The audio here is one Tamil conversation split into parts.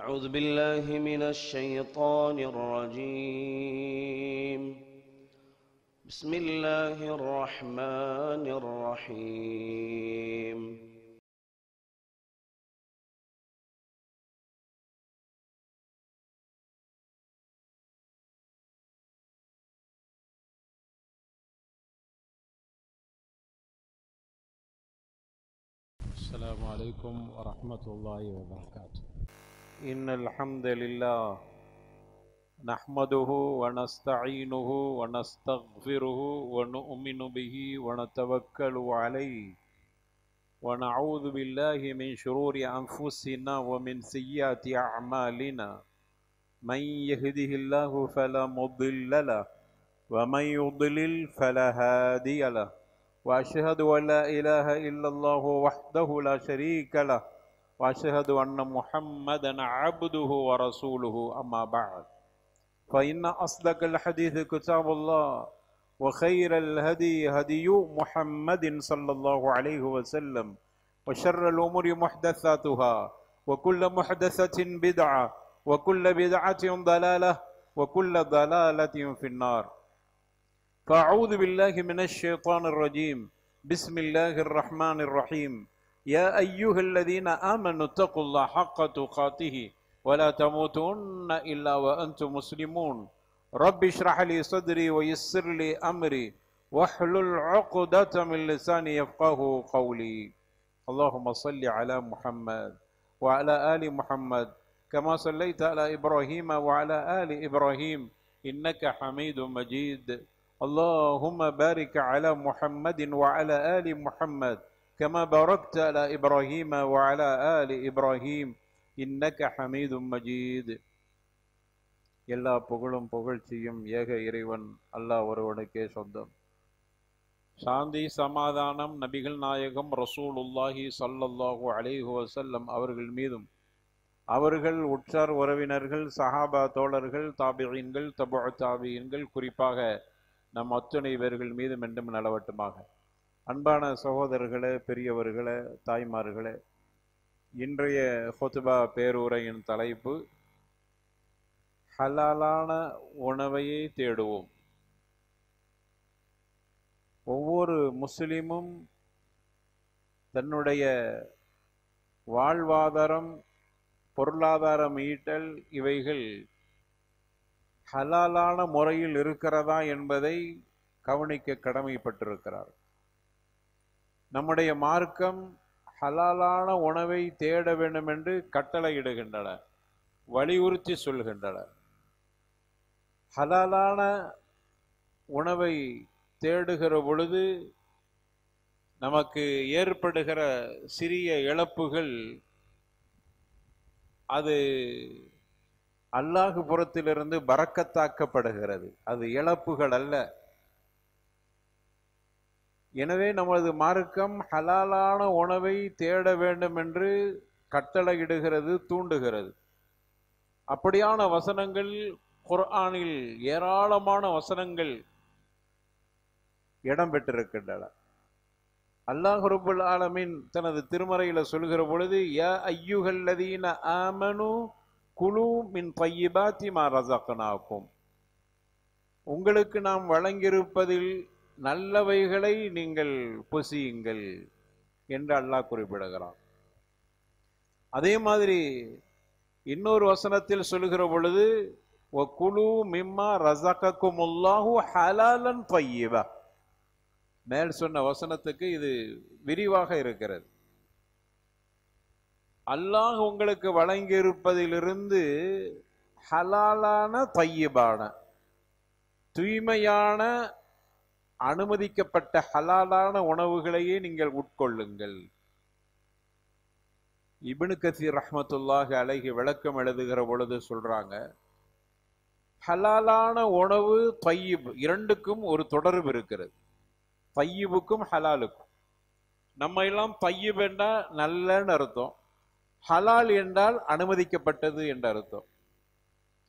أعوذ بالله من الشيطان الرجيم. بسم الله الرحمن الرحيم. السلام عليكم ورحمة الله وبركاته. إن الحمد لله نحمده ونستعينه ونستغفره ونؤمن به ونتوكل عليه ونعوذ بالله من شرور أنفسنا ومن سيئات أعمالنا. من يهده الله فلا مضل له ومن يضلل فلا هادي له، وأشهد أن لا إله إلا الله وحده لا شريك له، وأشهد أن محمدا عبده ورسوله. أما بعد، فإن أصدق الحديث كتاب الله، وخير الهدي هدي محمد صلى الله عليه وسلم، وشر الأمور محدثاتها، وكل محدثة بدعة، وكل بدعة ضلالة، وكل ضلالة في النار. فأعوذ بالله من الشيطان الرجيم. بسم الله الرحمن الرحيم. يا أيها الذين آمنوا اتقوا الله حق تقاته ولا تموتن إلا وأنتم مسلمون. رب اشرح لي صدري ويسر لي أمري واحلل عقدة من لساني يفقه قولي. اللهم صل على محمد وعلى آل محمد كما صليت على إبراهيم وعلى آل إبراهيم إنك حميد مجيد. اللهم بارك على محمد وعلى آل محمد كما باركت على إبراهيم وعلى آل إبراهيم إنك حميد مجيد. எல்லா புகழும் புகழ்ச்சியும் ஏக இறைவன் அல்லாஹ் ஒருவனுக்கே சொந்தம். சாந்தி சமாதானம் நபிகள் நாயகம் ரசூலுல்லாஹி ஸல்லல்லாஹு அலைஹி வஸல்லம் அவர்கள் மீதும், அவர்கள் உற்றார் உறவினர்கள், சஹாபா தோழர்கள், தாபிஈன்கள், தபுஉ தாபிஈன்கள், குறிப்பாக நம் அத்துணை பேர்கள் மீதும் என்றும் நலவட்டுமாக. அன்பான சகோதரர்களே, பெரியவர்களே, தாய்மார்களே, இன்றைய ஹுத்பா பேருரையின் தலைப்பு ஹலாலான உணவையே தேடுவோம். ஒவ்வொரு முஸ்லிமும் தன்னுடைய வாழ்வாதாரம், பொருளாதாரம் ஈட்டல், இவைகள் ஹலாலான முறையில் இருக்கிறதா என்பதை கவனிக்க கடமைப்பட்டிருக்கிறார். நம்முடைய மார்க்கம் ஹலாலான உணவை தேட வேண்டும் என்று கட்டளையிடுகின்றன, வலியுறுத்தி சொல்கின்றன. ஹலாலான உணவை தேடுகிற பொழுது நமக்கு ஏற்படுகிற சிறிய இழப்புகள் அது அல்லாஹ் புறத்திலிருந்து பரக்கத்தாக்கப்படுகிறது, அது இழப்புகள் அல்ல. எனவே நமது மார்க்கம் ஹலாலான உணவை தேட வேண்டும் என்று கட்டளையிடுகிறது, தூண்டுகிறது. அப்படியான வசனங்கள் குர்ஆனில் ஏராளமான வசனங்கள் இடம்பெற்றிருக்கின்றன. அல்லாஹ் ரப்புல் ஆலமீன் தனது திருமறையில சொல்கிற பொழுது, யா அய்யுஹல்லதீன ஆமனு குலு மின் தய்யிபாத்தி மா ரஸக்னாக்கும், உங்களுக்கு நாம் வழங்கியிருப்பதில் நல்லவைகளை நீங்கள் புசியுங்கள் என்று அல்லாஹ் குறிப்பிடுகிறான். அதே மாதிரி இன்னொரு வசனத்தில் சொல்கிற பொழுது, வகுலு மிம்மா ரஸகக்குமுல்லாஹு ஹலாலன் தய்யிபா, மேல் சொன்ன வசனத்துக்கு இது விரிவாக இருக்கிறது. அல்லாஹ் உங்களுக்கு வழங்கியிருப்பதிலிருந்து ஹலாலான தய்யிபான, தூய்மையான, அனுமதிக்கப்பட்ட ஹலாலான உணவுகளையே நீங்கள் உட்கொள்ளுங்கள். இப்னு கஸீர் ரஹ்மத்துல்லாஹி அலைஹி விளக்கம் எழுதுகிற பொழுது சொல்றாங்க, ஹலாலான உணவு தய்யிப் இரண்டுக்கும் ஒரு தொடர்பு இருக்கிறது. தய்யிபுக்கும் ஹலாலுக்கும். நம்ம எல்லாம் தய்யிப் என்றால் நல்லன்னு அர்த்தம், ஹலால் என்றால் அனுமதிக்கப்பட்டது என்ற அர்த்தம்.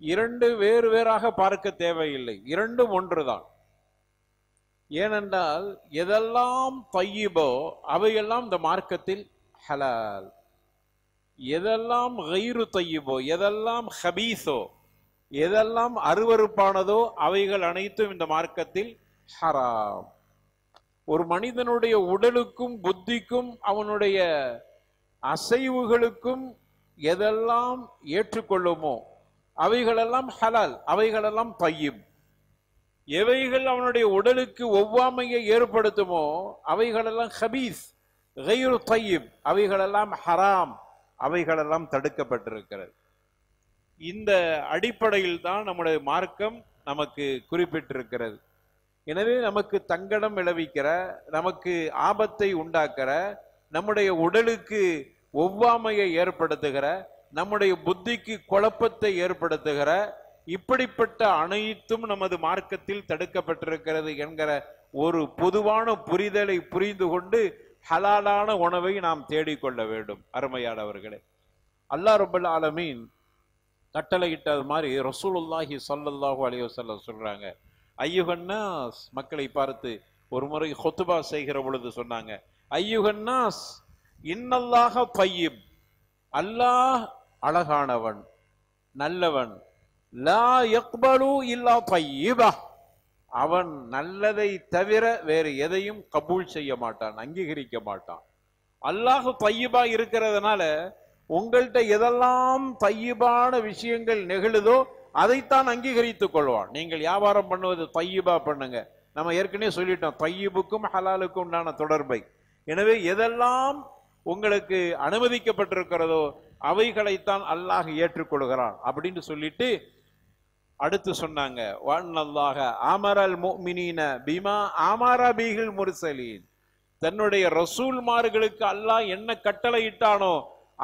இரண்டு வேறு வேறாக பார்க்க தேவையில்லை, இரண்டும் ஒன்றுதான். ஏனென்றால் எதெல்லாம் தய்யிபோ அவையெல்லாம் இந்த மார்க்கத்தில் ஹலால். எதெல்லாம் கைரு தையிபோ, எதெல்லாம் ஹபீஸோ, எதெல்லாம் அருவருப்பானதோ அவைகள் அனைத்தும் இந்த மார்க்கத்தில் ஹராம். ஒரு மனிதனுடைய உடலுக்கும் புத்திக்கும் அவனுடைய அசைவுகளுக்கும் எதெல்லாம் ஏற்றுக்கொள்ளுமோ அவைகளெல்லாம் ஹலால், அவைகளெல்லாம் தையிப். எவைகள் அவனுடைய உடலுக்கு ஒவ்வாமையை ஏற்படுத்துமோ அவைகளெல்லாம் ஹபீஸ், கைரு தையிப், அவைகளெல்லாம் ஹராம், அவைகளெல்லாம் தடுக்கப்பட்டிருக்கிறது. இந்த அடிப்படையில் தான் நம்முடைய மார்க்கம் நமக்கு குறிப்பிட்டிருக்கிறது. எனவே நமக்கு தங்கடம் விளைவிக்கிற, நமக்கு ஆபத்தை உண்டாக்குற, நம்முடைய உடலுக்கு ஒவ்வாமையை ஏற்படுத்துகிற, நம்முடைய புத்திக்கு குழப்பத்தை ஏற்படுத்துகிற இப்படிப்பட்ட அனைத்தும் நமது மார்க்கத்தில் தடுக்கப்பட்டிருக்கிறது என்கிற ஒரு பொதுவான புரிதலை புரிந்து கொண்டு ஹலாலான உணவை நாம் தேடிக்கொள்ள வேண்டும். அருமையானவர்களே, அல்லாஹ் ரப்பல் ஆலமீன் கட்டளையிட்டது மாதிரி ரசூலுல்லாஹி ஸல்லல்லாஹு அலைஹி வஸல்லம் சொல்றாங்க, ஐயுகன்னாஸ், மக்களை பார்த்து ஒரு முறை ஹுத்பா செய்கிற பொழுது சொன்னாங்க, ஐயுகன்னாஸ் இன்னல்லாஹ தய்யிப், அல்லாஹ் அழகானவன், நல்லவன், லா யக்பலு இல்லா தய்யிபா, அவன் நல்லதை தவிர வேறு எதையும் கபூல் செய்ய மாட்டான், அங்கீகரிக்க மாட்டான். அல்லாஹ் தய்யிபா இருக்கிறதுனால உங்கள்கிட்ட எதெல்லாம் தய்யிபான விஷயங்கள் நெகிழுதோ அதைத்தான் அங்கீகரித்துக் கொள்வான். நீங்கள் வியாபாரம் பண்ணுவது தய்யிபா பண்ணுங்க. நம்ம ஏற்கனவே சொல்லிட்டோம் தய்யிபுக்கும் ஹலாலுக்கும் உண்டான தொடர்பை. எனவே எதெல்லாம் உங்களுக்கு அனுமதிக்கப்பட்டிருக்கிறதோ அவைகளைத்தான் அல்லாஹ் ஏற்றுக்கொள்கிறான் அப்படின்னு சொல்லிட்டு அடுத்து சொன்னாங்க, வன்னல்லாஹ அமரல் முஃமினீன பிமா அமர பிஹில் முர்சலீன், தன்னுடைய ரசூல்மார்களுக்கு அல்லாஹ் என்ன கட்டளையிட்டானோ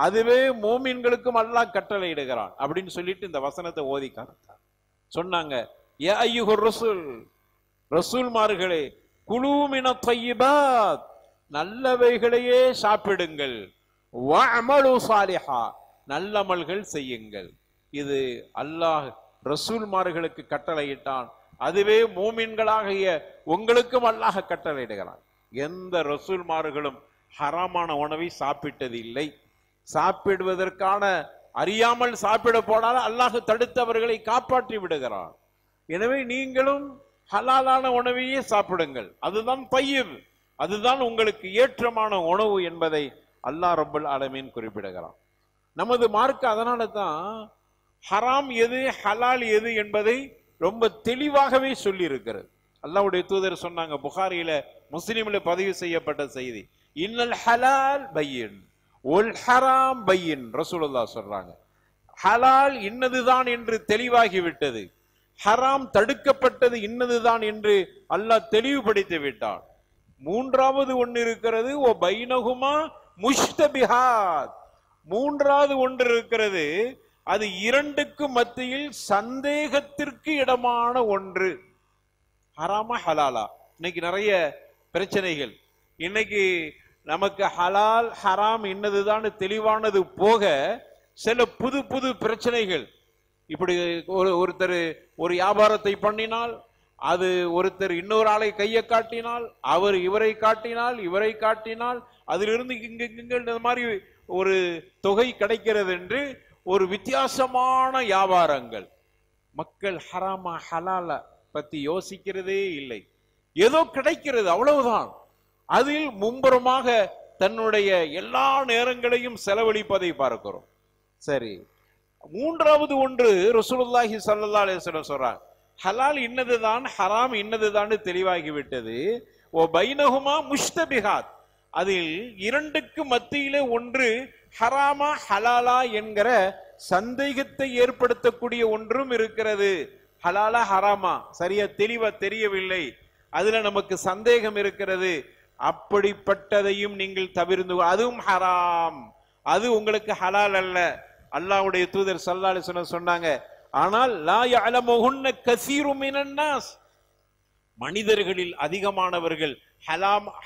அதுவே மூமின்களுக்கும் அல்லாஹ் கட்டளையிடுகிறான் அப்படின்னு சொல்லிட்டு இந்த வசனத்தை ஓதி காட்டார். சொன்னாங்க, யா அய்யுஹர் ரசூல், ரசூல்மார்களே, குலூ மினத் தய்யிபாத், நல்லவைகளையே சாப்பிடுங்கள், வஅமலு சாலிஹா, நல்லமல்கள் செய்யுங்கள். இது அல்லாஹ் ரசூல்மார்களுக்கு கட்டளையிட்டான், அதுவே மூமின்களாகிய உங்களுக்கும் அல்லாஹ் கட்டளையிடுகிறான். எந்த ரசூல்மார்களும் ஹராமான உணவை சாப்பிட்டது இல்லை. சாப்பிடுவதற்கான அறியாமல் சாப்பிட போனால் அல்லாஹ் தடுத்தவர்களை காப்பாற்றி விடுகிறான். எனவே நீங்களும் ஹலாலான உணவையே சாப்பிடுங்கள், அதுதான் தய்யிப், அதுதான் உங்களுக்கு ஏற்றமான உணவு என்பதை அல்லாஹ் ரப்பல் ஆலமீன் குறிப்பிடுகிறான். நமது மார்க்கம் அதனால தான் ஹராம் எது ஹலால் எது என்பதை ரொம்ப தெளிவாகவே சொல்லி இருக்கிறது. அல்லாஹ்வுடைய தூதர் சொன்னாங்க, புகாரியில முஸ்லிம்ல பதிவு செய்யப்பட்ட செய்தி, இன்னல் ஹலால் பையின் ஒல் ஹராம் பையின். ரசூலுல்லாஹ் சொல்றாங்க, ஹலால் இன்னதுதான் என்று தெளிவாகிவிட்டது, ஹராம் தடுக்கப்பட்டது இன்னதுதான் என்று அல்லாஹ் தெளிவுபடுத்தி விட்டான். மூன்றாவது ஒன்று இருக்கிறது, ஓ பைனகுமா முஷ்தபிஹாத், மூன்றாவது ஒன்று இருக்கிறது, அது இரண்டுக்கு மத்தியில் சந்தேகத்திற்கு இடமான ஒன்று. ஹராமா ஹலாலா? இன்னைக்கு நிறைய பிரச்சனைகள். இன்னைக்கு நமக்கு ஹலால் ஹராம் இன்னதுதான் தெளிவானது போக சில புது புது பிரச்சனைகள். இப்படி ஒருத்தர் ஒரு வியாபாரத்தை பண்ணினால், அது ஒருத்தர் இன்னொரு ஆளை கையை காட்டினால், அவர் இவரை காட்டினால், இவரை காட்டினால், அதிலிருந்து இங்க இந்த மாதிரி ஒரு தொகை கிடைக்கிறது என்று ஒரு வித்தியாசமான வியாபாரங்கள். மக்கள் ஹராமா ஹலால பத்தி யோசிக்கிறதே இல்லை, ஏதோ கிடைக்கிறது அவ்வளவுதான். அதில் மும்புறமாக தன்னுடைய எல்லா நேரங்களையும் செலவழிப்பதை பார்க்கிறோம். சரி, மூன்றாவது ஒன்று ரசூலுல்லாஹி ஸல்லல்லாஹு அலைஹி வஸல்லம் சொல்றாங்க, ஹலால் இன்னதுதான் ஹராம் இன்னதுதான் தெளிவாகிவிட்டது, ஓ பைனஹுமா முஷ்தபிஹாத், அதில் இரண்டுக்கு மத்தியிலே ஒன்று ஹராமா ஹலாலா என்கிற சந்தேகத்தை ஏற்படுத்தக்கூடிய ஒன்றும் இருக்கிறது. ஹலாலா ஹராமா சரியா தெளிவா தெரியவில்லை, அதுல நமக்கு சந்தேகம் இருக்கிறது, அப்படிப்பட்டதையும் நீங்கள் தவிர்த்து, அதுவும் ஹராம், அது உங்களுக்கு ஹலால் அல்ல. அல்லாஹ்வுடைய தூதர் ஸல்லல்லாஹு அலைஹி வஸல்லம் சொன்னாங்க, ஆனால் லா யஅலமுஹுன்ன கஸீரு மினன் நாஸ், மனிதர்களில் அதிகமானவர்கள்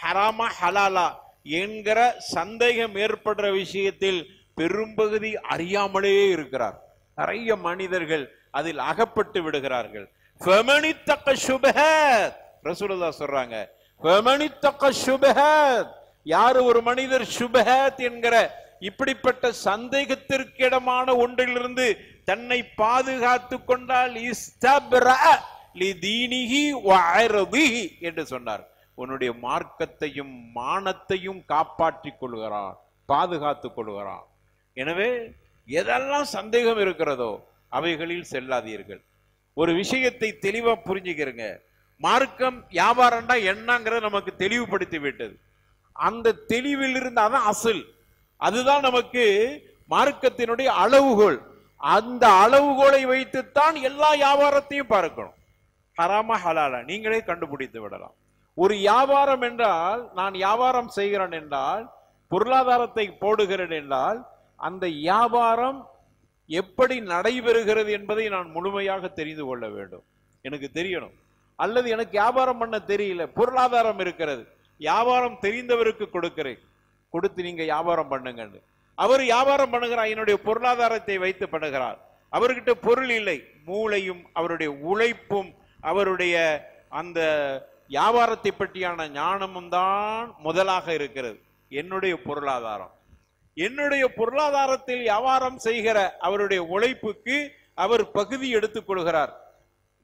ஹராமா ஹலாலா என்கிற சந்தேகம் ஏற்படுற விஷயத்தில் பெரும்பகுதி அறியாமலே இருக்கிறார். நிறைய மனிதர்கள் அதில் அகப்பட்டு விடுகிறார்கள். ஃபமனித்தக ஷுபஹாத், ரசூலுல்லாஹ் சொல்றாங்க, ஃபமனித்தக ஷுபஹாத், யார் ஒரு மனிதர் ஷுபஹாத் என்கிற இப்படிப்பட்ட சந்தேகத்திற்கிடமான ஒன்றிலிருந்து தன்னை பாதுகாத்து கொண்டால் என்று சொன்னார். உன்னுடைய மார்க்கத்தையும் மானத்தையும் காப்பாற்றிக் கொள்கிறான், பாதுகாத்துக் கொள்கிறான். எனவே எதெல்லாம் சந்தேகம் இருக்கிறதோ அவைகளில் செல்லாதீர்கள். ஒரு விஷயத்தை தெளிவா புரிஞ்சுக்கிறங்க. மார்க்கம் வியாபாரம்னா என்னங்கிறத நமக்கு தெளிவுபடுத்தி விட்டது. அந்த தெளிவில் இருந்தாதான் அசல். அதுதான் நமக்கு மார்க்கத்தினுடைய அளவுகோல். அந்த அளவுகோலை வைத்துத்தான் எல்லா வியாபாரத்தையும் பார்க்கணும். ஹராமா ஹலாலா நீங்களே கண்டுபிடித்து விடலாம். ஒரு வியாபாரம் என்றால், நான் வியாபாரம் செய்கிறேன் என்றால், பொருளாதாரத்தை போடுகிறேன் என்றால், அந்த வியாபாரம் எப்படி நடைபெறுகிறது என்பதை நான் முழுமையாக தெரிந்து கொள்ள வேண்டும். எனக்கு தெரியணும். அல்லது எனக்கு வியாபாரம் பண்ண தெரியல, பொருளாதாரம் இருக்கிறது, வியாபாரம் தெரிந்தவருக்கு கொடுக்கிறேன், கொடுத்து நீங்க வியாபாரம் பண்ணுங்க. அவர் வியாபாரம் பண்ணுகிறார், என்னுடைய பொருளாதாரத்தை வைத்து பண்ணுகிறார். அவர்கிட்ட பொருள் இல்லை, மூளையும் அவருடைய உழைப்பும் அவருடைய அந்த வியாபாரத்தை பற்றியான ஞானமும் தான் முதலாக இருக்கிறது. என்னுடைய பொருளாதாரம், என்னுடைய பொருளாதாரத்தில் வியாபாரம் செய்கிற அவருடைய உழைப்புக்கு அவர் பகுதி எடுத்துக் கொள்கிறார்.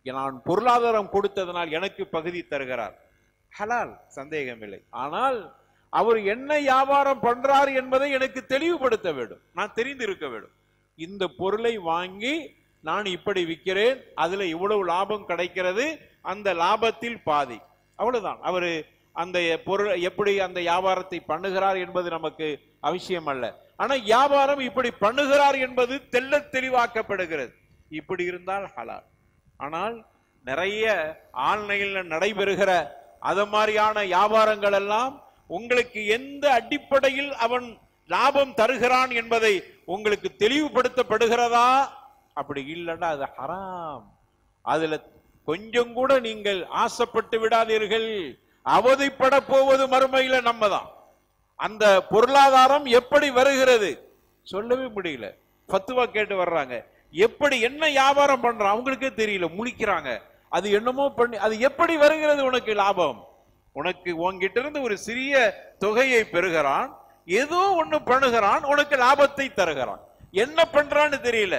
நான் பொருளாதாரம் கொடுத்ததனால் எனக்கு பகுதி தருகிறார். ஹலால், சந்தேகமில்லை. ஆனால் அவர் என்ன வியாபாரம் பண்றார் என்பதை எனக்கு தெளிவுபடுத்த வேண்டும், நான் தெரிந்திருக்க வேண்டும். இந்த பொருளை வாங்கி நான் இப்படி விற்கிறேன், அதுல இவ்வளவு லாபம் கிடைக்கிறது, அந்த லாபத்தில் பாதி, அவ்வளவுதான். அவரு அந்த பொருள் எப்படி அந்த வியாபாரத்தை பண்ணுகிறார் என்பது நமக்கு அவசியம் அல்ல. ஆனா வியாபாரம் இப்படி பண்ணுகிறார் என்பது தெள்ள தெளிவாக்கப்படுகிறது. இப்படி இருந்தால் ஹலால். ஆனால் நிறைய ஆன்லைன்ல நடைபெறுகிற அத மாதிரியான வியாபாரங்கள் எல்லாம் உங்களுக்கு எந்த அடிப்படையில் அவன் லாபம் தருகிறான் என்பதை உங்களுக்கு தெளிவுபடுத்தப்படுகிறதா? அப்படி இல்லைன்னா அது ஹராம். அதுல கொஞ்சம் கூட நீங்கள் ஆசைப்பட்டு விடாதீர்கள். அவதிப்பட போவது மறுமையில நம்ம தான். அந்த பொருளாதாரம் எப்படி வருகிறது சொல்லவே முடியல. ஃபத்துவா கேட்டு வர்றாங்க, எப்படி என்ன வியாபாரம் பண்றான் அவங்களுக்கே தெரியல, முழிக்கிறாங்க. அது என்னமோ பண்ணி அது எப்படி வருகிறது உனக்கு லாபம்? உனக்கு உன்கிட்ட இருந்து ஒரு சிறிய தொகையை பெறுகிறான், ஏதோ ஒண்ணு பண்ணுகிறான், உனக்கு லாபத்தை தருகிறான். என்ன பண்றான்னு தெரியல.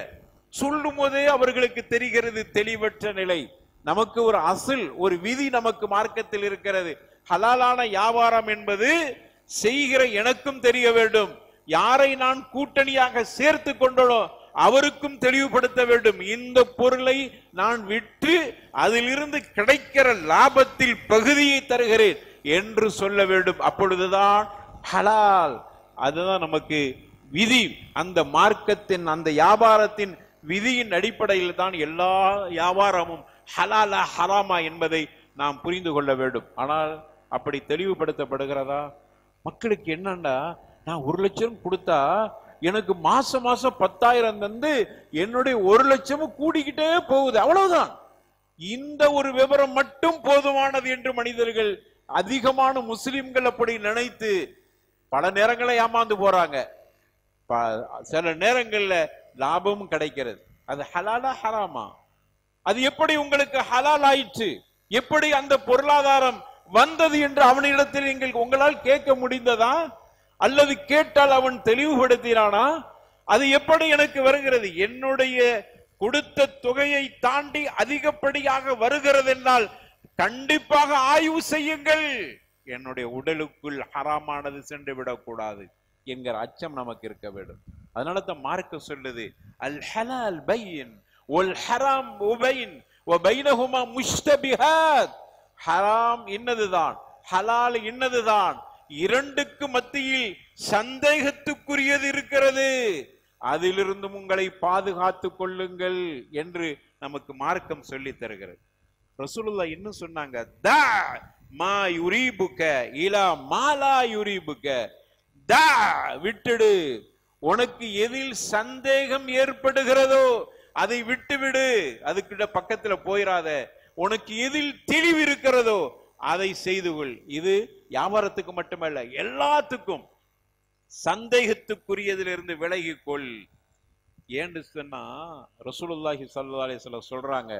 சொல்லும் போதே அவர்களுக்கு தெரிகிறது தெளிவற்ற நிலை. நமக்கு ஒரு அசில், ஒரு விதி நமக்கு மார்க்கத்தில் இருக்கிறது. ஹலாலான வியாபாரம் என்பது செய்கிற எனக்கும் தெரிய வேண்டும், யாரை நான் கூட்டணியாக சேர்த்து கொண்டனோ அவருக்கும் தெளிவுபடுத்த வேண்டும். இந்த பொருளை நான் விற்று அதிலிருந்து கிடைக்கிற லாபத்தில் பகுதியை தருகிறேன் என்று சொல்ல வேண்டும். அப்பொழுதுதான் ஹலால். அதுதான் நமக்கு விதி. அந்த மார்க்கத்தின் அந்த வியாபாரத்தின் விதியின் அடிப்படையில் தான் எல்லா வியாபாரமும் ஹலாலா ஹராமா என்பதை நாம் புரிந்து கொள்ள வேண்டும். ஆனால் அப்படி தெளிவுபடுத்தப்படுகிறதா? மக்களுக்கு என்னன்னா, நான் 1 லட்சம் கொடுத்தா எனக்கு மாசம் 10,000 தந்து என்னுடைய 1 லட்சமும் கூடிக்கிட்டே போகுது, அவ்வளவுதான். இந்த ஒரு விவரம் மட்டும் போதுமானது என்று மனிதர்கள், அதிகமான முஸ்லிம்கள் அப்படி நினைத்து பல நேரங்களை ஏமாந்து போறாங்க. சில நேரங்கள்ல லாபமும் கிடைக்கிறது. அது ஹலாலா ஹராமா? அது எப்படி உங்களுக்கு ஹலால் ஆயிற்று? எப்படி அந்த பொருளாதாரம் வந்தது என்று அவனிடத்தில் உங்களால் கேட்க முடிந்ததா? அல்லது கேட்டால் அவன் தெளிவுபடுத்தினானா? அது எப்படி எனக்கு வருகிறது? என்னுடைய கொடுத்த தொகையை தாண்டி அதிகப்படியாக வருகிறது என்றால் கண்டிப்பாக ஆய்வு செய்யுங்கள். என்னுடைய உடலுக்குள் ஹராமானது சென்று விடக்கூடாது என்கிற அச்சம் நமக்கு இருக்க வேண்டும். அதனால தான் மார்க்கம் சொல்லுது, அல் ஹலால் பைன் வல் ஹராம் உபைன் வ பைனஹுமா முஷ்தபிஹாத். ஹராம் இன்னதுதான், ஹலால் இன்னதுதான், இரண்டுக்கு மத்தியில் சந்தேகத்துக்குரியது இருக்கிறது, அதிலிருந்தும் உங்களை பாதுகாத்துக் கொள்ளுங்கள் என்று நமக்கு மார்க்கம் சொல்லி தருகிறது. ரசூலுல்லாஹ் இன்னும் சொன்னாங்க, தா மா யுரீபுக இலா மா லா யுரீபுக. தா விட்டுடு, உனக்கு எதில் சந்தேகம் ஏற்படுகிறதோ அதை விட்டுவிடு, அதுக்கிட்ட பக்கத்துல போயிடாத. உனக்கு எதில் தெளிவு இருக்கிறதோ அதை செய்து கொள். இது வியாபாரத்துக்கு மட்டுமல்ல, எல்லாத்துக்கும். சந்தேகத்துக்குரியதிலிருந்து விலகிக்கொள். ஏன்னு சொன்னா ரசூலுல்லாஹி ஸல்லல்லாஹு அலைஹி வஸல்லம் சொல்றாங்க,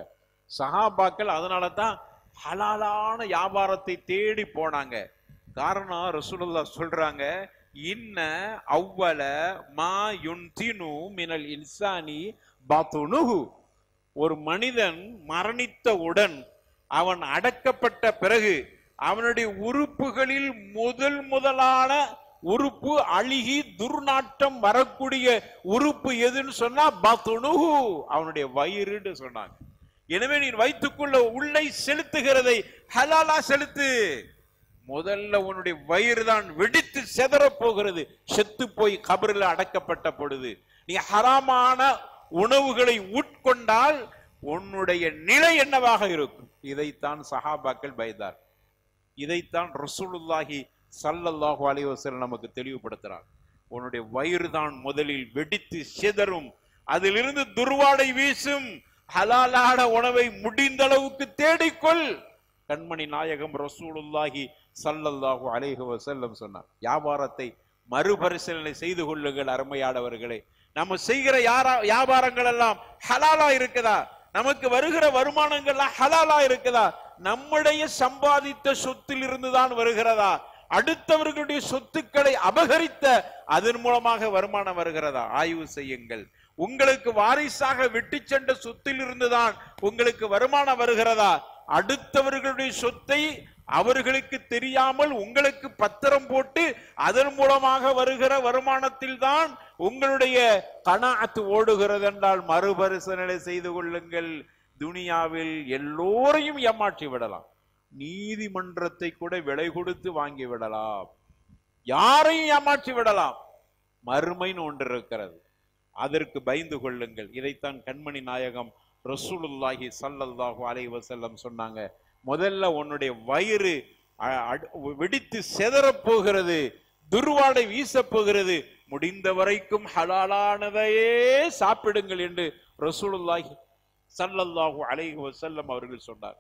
சஹாபாக்கள் அதனால தான் ஹலாலான வியாபாரத்தை தேடி போனாங்க. காரணம், ரசூலுல்லாஹ் சொல்றாங்க, இன்ன அவ்வல மா யுன்தினு மினல் இன்சானி பாத்துனுஹு. ஒரு மனிதன் மரணித்தவுடன் அவன் அடக்கப்பட்ட பிறகு அவனுடைய உறுப்புகளில் முதலான உறுப்பு அழுகி துர்நாற்றம் வரக்கூடிய உறுப்பு எதுன்னு சொன்னா பாத்துனுஹு, அவனுடைய வயிறுன்னு சொன்னாங்க. எனவே நீ வைத்துக்குள்ள உள்ளே செலுத்துகிறதை ஹலாலா செலுத்து. முதல்ல உன்னுடைய வயிறு தான் வெடித்து செதற போகிறது. செத்து போய் கபரில் அடக்கப்பட்ட பொழுது நீ ஹராமான உணவுகளை உட்கொண்டால் உன்னுடைய நிலை என்னவாக இருக்கும்? இதைத்தான் சஹாபாக்கள் பயந்தார். இதைத்தான் ரசூலுல்லாஹி ஸல்லல்லாஹு அலைஹி வஸல்லம் நமக்கு தெளிவுபடுத்துறார். உன்னுடைய வயிறு தான் முதலில் வெடித்து சிதறும், அதிலிருந்து துர்வாடை வீசும். ஹலாலான உணவை முடிந்த அளவுக்கு தேடிக்கொள். கண்மணி நாயகம் ரசூலுல்லாஹி ஸல்லல்லாஹு அலைஹி வஸல்லம் சொன்னார். வியாபாரத்தை மறுபரிசீலனை செய்து கொள்ளுங்கள் அருமையானவர்களே. நம்ம செய்கிற வியாபாரங்கள் எல்லாம் ஹலாலா இருக்குதா? நமக்கு வருகிற வருமானங்கள்லாம் ஹலாலா இருக்குதா? நம்முடைய சம்பாதித்த சொத்தில் இருந்துதான் வருகிறதா? அடுத்தவர்களுடைய சொத்துக்களை அபகரித்த அதன் மூலமாக வருமானம் வருகிறதா? ஆய்வு செய்யுங்கள். உங்களுக்கு வாரிசாக விட்டு சென்ற சொத்தில் இருந்துதான் உங்களுக்கு வருமானம் வருகிறதா? அடுத்தவர்களுடைய சொத்தை அவர்களுக்கு தெரியாமல் உங்களுக்கு பத்திரம் போட்டு அதன் மூலமாக வருகிற வருமானத்தில் தான் உங்களுடைய கனாஅத் ஓடுகிறது என்றால் மறுபரிசீலனை செய்து கொள்ளுங்கள். துனியாவில் எல்லோரையும் ஏமாற்றி விடலாம், நீதிமன்றத்தை கூட விலை கொடுத்து வாங்கி விடலாம், யாரையும் ஏமாற்றி விடலாம். மறுமைன்னு ஒன்று இருக்கிறது, அதற்கு பயந்து கொள்ளுங்கள். இதைத்தான் கண்மணி நாயகம் ரசூலுல்லாஹி ஸல்லல்லாஹு அலைஹி வஸல்லம் சொன்னாங்க. முதல்ல உன்னுடைய வயிறு வெடித்து செதற போகிறது, துர்வாடை வீச போகிறது, முடிந்த வரைக்கும் ஹலாலானதையே சாப்பிடுங்கள் என்று ரசூலுல்லாஹி ஸல்லல்லாஹு அலைஹி வஸல்லம் அவர்கள் சொன்னார்.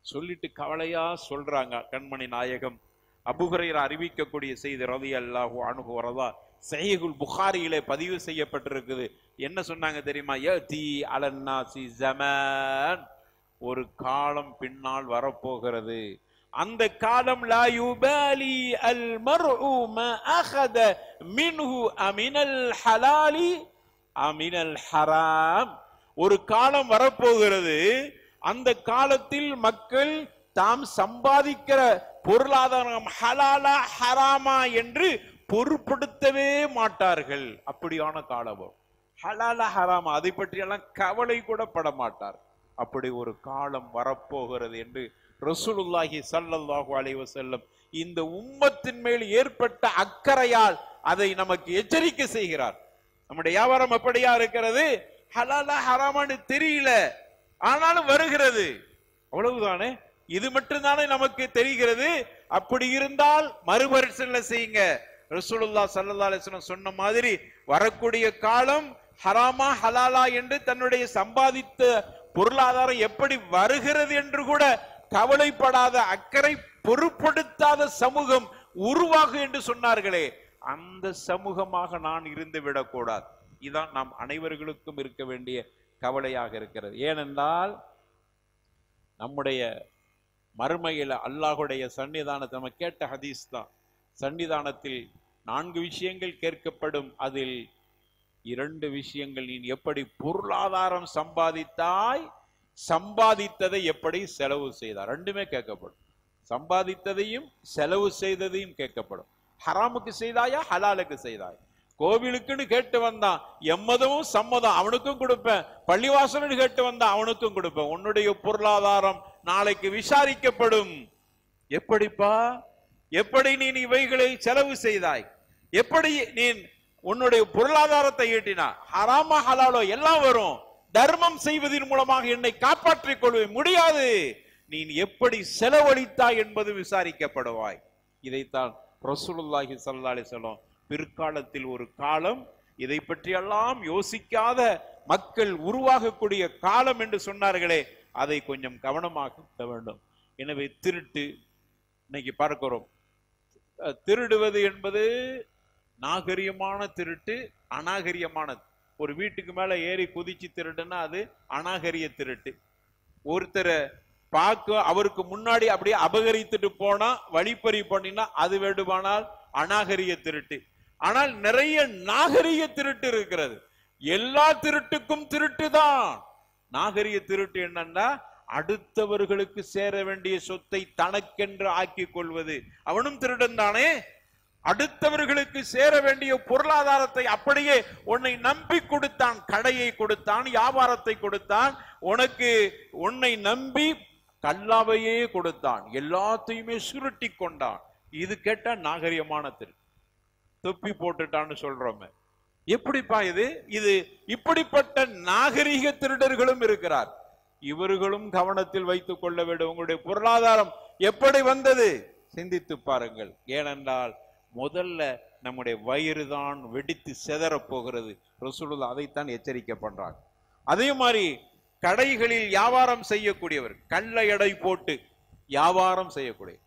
சொல்லிட்டு கவலையா சொல்றாங்க கண்மணி நாயகம். அபூ ஹுரைரா அறிவிக்கக்கூடிய செய்தி ரலியல்லாஹு அன்ஹு வரதா சஹீஹுல் புகாரியிலே பதிவு செய்யப்பட்டிருக்குது. என்ன சொன்னாங்க தெரியுமா? யதி அலன்னாசி ஜமான், ஒரு காலம் பின்னால் வரப்போகிறது. அந்த காலம் லா யுபாலி அல் மர்உ மா அகத மின்ஹு அமினல் ஹலாலி அமினல் ஹராம். ஒரு காலம் வரப்போகிறது. அந்த காலத்தில் மக்கள் தாம் சம்பாதிக்கிற பொருளாதாரம் ஹலாலா ஹராமா என்று பொருட்படுத்தவே மாட்டார்கள். அப்படியான காலம் ஹலாலா ஹராமா அதை பற்றியெல்லாம் கவலை கூட பட மாட்டார். அப்படி ஒரு காலம் வரப்போகிறது என்று ரசூலுல்லாஹி ஸல்லல்லாஹு அலைஹி வஸல்லம் இந்த உம்மத்தின் மேல் ஏற்பட்ட அக்கறையால் அதை நமக்கு எச்சரிக்கை செய்கிறார். நம்முடைய வியாபாரம் எப்படியா இருக்கிறது? ஹலாலா ஹராமான்னு தெரியல, ஆனாலும் வருகிறது, அவ்வளவுதானே. இது மட்டும்தானே நமக்கு தெரிகிறது. அப்படி இருந்தால் மறுபரிசீலனை செய்யுங்க. ரசூலுல்லாஹி ஸல்லல்லாஹு அலைஹி வஸல்லம் சொன்ன மாதிரி வரக்கூடிய காலம் ஹராமா ஹலாலா என்று தன்னுடைய சம்பாதித்த பொருளாதாரம் எப்படி வருகிறது என்று கூட கவலைப்படாத, அக்கறை பொருட்படுத்தாத சமூகம் உருவாகும் என்று சொன்னார்களே, அந்த சமூகமாக நான் இருந்து விடக்கூடாது. இதுதான் நாம் அனைவர்களுக்கும் இருக்க வேண்டிய கவலையாக இருக்கிறது. ஏனென்றால் நம்முடைய மறுமையில அல்லாஹுடைய சன்னிதானத்தை நம்ம கேட்ட ஹதீஸ் தான். சன்னிதானத்தில் 4 விஷயங்கள் கேட்கப்படும். அதில் 2 விஷயங்கள், நீ எப்படி பொருளாதாரம் சம்பாதித்தாய், சம்பாதித்ததை எப்படி செலவு செய்தார், ரெண்டுமே கேட்கப்படும். சம்பாதித்ததையும் செலவு செய்ததையும் கேட்கப்படும். ஹராமுக்கு செய்தாயா ஹலாலுக்கு செய்தாய்? கோவிலுக்குன்னு கேட்டு வந்தான், எம்மதமும் சம்மதம் அவனுக்கும் கொடுப்பேன், பள்ளிவாசல்னு கேட்டு வந்தான் அவனுக்கும் கொடுப்பேன். உன்னுடைய பொருளாதாரம் நாளைக்கு விசாரிக்கப்படும். எப்படிப்பா, எப்படி நீ இவைகளை செலவு செய்தாய், எப்படி நீ உன்னுடைய பொருளாதாரத்தை ஈட்டினா, ஹராமா ஹலாலோ எல்லாம் வரும். தர்மம் செய்வதன் மூலமாக என்னை காப்பாற்றிக் கொள்வேன் முடியாது. நீ எப்படி செலவழித்தாய் என்பது விசாரிக்கப்படுவாய். இதைத்தான் ரசூலுல்லாஹி ஸல்லல்லாஹு அலைஹி வஸல்லம் பிற்காலத்தில் ஒரு காலம், இதை பற்றியெல்லாம் யோசிக்காத மக்கள் உருவாகக்கூடிய காலம் என்று சொன்னார்களே, அதை கொஞ்சம் கவனமாக வேண்டும். எனவே திருட்டு இன்னைக்கு பார்க்கிறோம். திருடுவது என்பது நாகரிகமான திருட்டு, அநாகரிகமானது. ஒரு வீட்டுக்கு மேல ஏறி குதிச்சு திருடுன்னா அது அநாகரிய திருட்டு. ஒருத்தரை பார்க்க அவருக்கு முன்னாடி அப்படியே அபகரித்துட்டு போனா, வழிப்பறி பண்ணினா அது வேண்டுமானால் அநாகரிக திருட்டு. ஆனால் நிறைய நாகரிக திருட்டு இருக்கிறது. எல்லா திருட்டுக்கும் திருட்டு தான். நாகரிக திருட்டு என்னன்னா, அடுத்தவர்களுக்கு சேர வேண்டிய சொத்தை தனக்கென்று ஆக்கிக் கொள்வது. அவனும் திருடன் தானே. அடுத்தவர்களுக்கு சேர வேண்டிய பொருளாதாரத்தை அப்படியே உன்னை நம்பி கொடுத்தான், கடையை கொடுத்தான், வியாபாரத்தை கொடுத்தான், உனக்கு உன்னை நம்பி கல்லாவையே கொடுத்தான், எல்லாத்தையுமே சுருட்டி கொண்டான். இது கேட்டா நாகரிகமான திருட்டு. தொப்பி போட்டுட்டான்னு சொல்றோமே, எப்படிப்பா இது? இது இப்படிப்பட்ட நாகரிக திருடர்களும் இருக்கிறார். இவர்களும் கவனத்தில் வைத்துக் கொள்ள வேண்டும். உங்களுடைய பொருளாதாரம் எப்படி வந்தது சிந்தித்து பாருங்கள். ஏனென்றால் முதல்ல நம்முடைய வயிறு தான் வெடித்து செதற போகிறது. ரசூலுல்லாஹ் அதைத்தான் எச்சரிக்கை பண்றாங்க. அதே மாதிரி கடைகளில் வியாபாரம் செய்யக்கூடியவர், கள்ள எடை போட்டு வியாபாரம் செய்யக்கூடிய,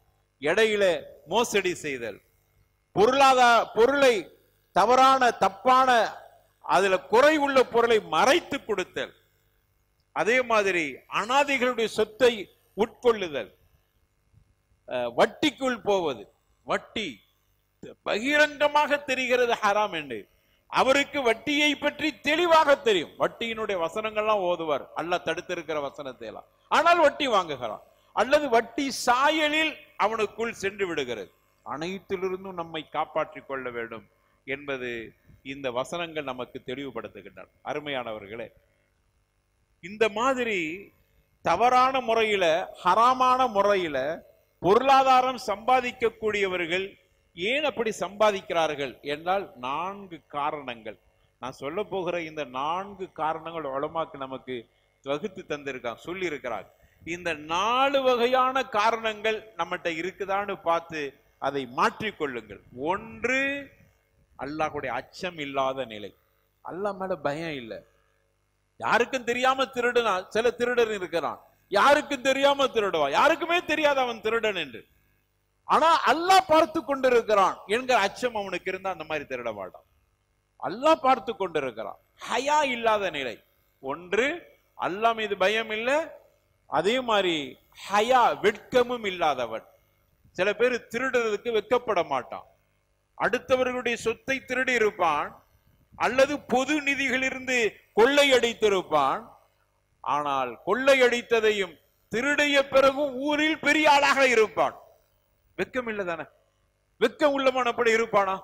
எடையில மோசடி செய்தல், பொருளை தவறான தப்பான அதுல குறை உள்ள பொருளை மறைத்து கொடுத்தல், அதே மாதிரி அனாதைகளுடைய சொத்தை உட்கொள்ளுதல், வட்டிக்குள் போவது. வட்டி பகிரங்கமாக தெரிகிறது ஹராம் என்று. அவருக்கு வட்டியை பற்றி தெளிவாக தெரியும். வட்டியினுடைய வசனங்கள்லாம் ஓதுவார், அல்லாஹ் தடுத்திருக்கிற வசனத்தை எல்லாம். ஆனால் வட்டி வாங்குகிறான், அல்லது வட்டி சாயலில் அவனுக்குள் சென்று விடுகிறது. அனைத்திலிருந்தும் நம்மை காப்பாற்றிக் கொள்ள வேண்டும் என்பது இந்த வசனங்கள் நமக்கு தெளிவுபடுத்துகின்றன. அருமையானவர்களே, இந்த மாதிரி தவறான முறையில, ஹராமான முறையில பொருளாதாரம் சம்பாதிக்கக்கூடியவர்கள் ஏன் அப்படி சம்பாதிக்கிறார்கள் என்றால் 4 காரணங்கள். நான் சொல்ல போகிற இந்த 4 காரணங்கள் உலமாக்கு நமக்கு வகுத்து தந்திருக்காங்க, சொல்லி இருக்கிறாங்க. இந்த 4 வகையான காரணங்கள் நம்மகிட்ட இருக்குதான்னு பார்த்து அதை மாற்றிக்கொள்ளுங்கள். 1, அல்லாஹ்வுடைய அச்சம் இல்லாத நிலை. அல்லாஹ் மேல பயம் இல்லை. யாருக்கும் தெரியாம திருடுனா, சில திருடன் இருக்கிறான், யாருக்கும் தெரியாம திருடுவான், யாருக்குமே தெரியாத அவன் திருடன் என்று. ஆனா அல்லாஹ் பார்த்து கொண்டிருக்கிறான் என்கிற அச்சம் அவனுக்கு இருந்தா அந்த மாதிரி திருட மாட்டான். அல்லாஹ் பார்த்து கொண்டிருக்கிறான். ஹயா இல்லாத நிலை. 1, அல்லாஹ் மீது பயம் இல்லை. அதே மாதிரி ஹயா, வெட்கமும் இல்லாதவன். சில பேர் திருடுறதுக்கு வெட்கப்பட மாட்டான். அடுத்தவர்களுடைய சொத்தை திருடி இருப்பான், அல்லது பொது நிதிகளிலிருந்து கொள்ளையடித்திருப்பான். ஆனால் கொள்ளையடித்ததையும் திருடிய பிறகும் ஊரில் பெரிய ஆளாக இருப்பான். வெக்கம் இல்லை தானே? வெக்கம் உள்ளவன் அப்படி இருப்பானா?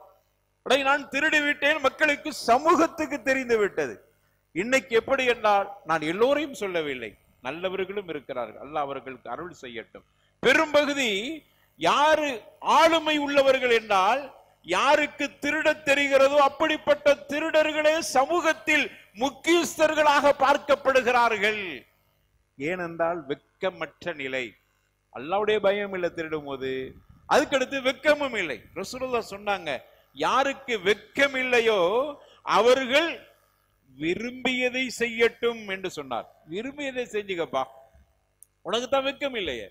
நான் திருடி விட்டேன், மக்களுக்கு சமூகத்துக்கு தெரிந்து விட்டது. இன்னைக்கு எப்படி என்றால், நான் எல்லோரையும் சொல்லவில்லை, நல்லவர்களும் இருக்கிறார்கள், அல்லாஹ் அவர்களுக்கு அருள் செய்யட்டும். பெரும்பகுதி யாரு ஆளுமை உள்ளவர்கள் என்றால், யாருக்கு திருட தெரிகிறதோ அப்படிப்பட்ட திருடர்களே சமூகத்தில் முக்கியஸ்தர்களாக பார்க்கப்படுகிறார்கள். ஏனென்றால் வெட்கமற்ற நிலை. அல்லாஹ்வுடைய பயம் இல்லை திருடும் போது, அதுக்கடுத்து வெட்கமும் இல்லை. ரசூலுல்லாஹ் சொன்னாங்க, யாருக்கு வெட்கம் இல்லையோ அவர்கள் விரும்பியதை செய்யட்டும் என்று சொன்னார். விரும்பியதை செஞ்சுக்கப்பா, உனக்கு தான் வெட்கம் இல்லையே.